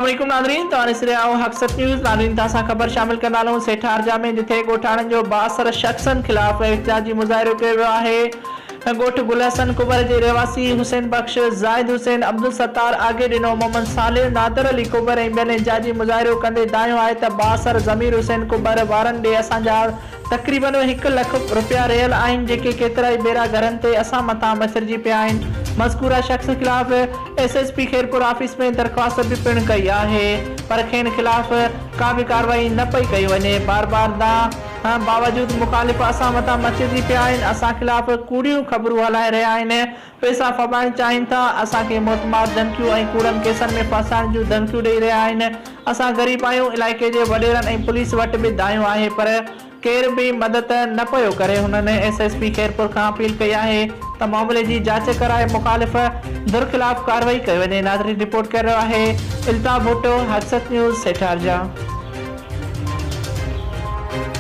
अस्सलामुअलैकुम नाज़रीन, तो ॾिस रहिया आहियो हक़सत न्यूज़। नाज़रीन तव्हां सां ख़बर शामिल कंदा हलूं सेठारजा में, जिथे ॻोठाणनि जो 62 शख़्सनि ख़िलाफ़ एहतिजाजी मुज़ाहिरो कयो वियो आहे। ॻोठ गुलहसन कुबर जे रहवासी हुसैन बख्श, ज़ाहिद हुसैन, अब्दुल सत्तार आगे ॾिनो। मोहम्मद सालिह, नादर अली कुबर ऐं ॿियनि एहतिजाजी मुज़ाहिरो कंदे दायो आहे त 62 ज़मीर हुसैन कुबर वारनि ॾे असांजा तक़रीबन 1 लख रुपया रहियल आहिनि, जेके केतिरा ई भेरा घरनि ते असां मथां मसिरजी पिया आहिनि। मज़कूरा शख़्स ख़िलाफ़ SSP खेरपुर ऑफिस में दरख़्वास्त बि पिणु कई आहे, पर खेनि ख़िलाफ़ का बि कार्रवाई न पई कई वञे। बार बावजूद मुखालिफ़ असां मथां मचिजी पिया आहिनि, असां ख़िलाफ़ कूड़ियूं ख़बरूं हलाए रहिया आहिनि, पैसा फमाइण चाहिनि था, असांखे मोतमार धमकियूं ऐं कूड़नि केसनि में फसाइण जूं धमकियूं ॾेई रहिया आहिनि। असां ग़रीब आहियूं, इलाइक़े जे वॾेरनि ऐं पुलिस वटि बि दायो आहे, पर केर बि मदद न पियो करे। हुननि SSP खेरपुर खां अपील कई आहे त मामले जी जांच कराए मुखालिफ़ धुर ख़िलाफ़ कार्रवाई कई वञे। नाज़रीन रिपोर्ट कर रहियो आहे इल्ताफ़ भुट्टो, हक़सत न्यूज़ सेठारजा।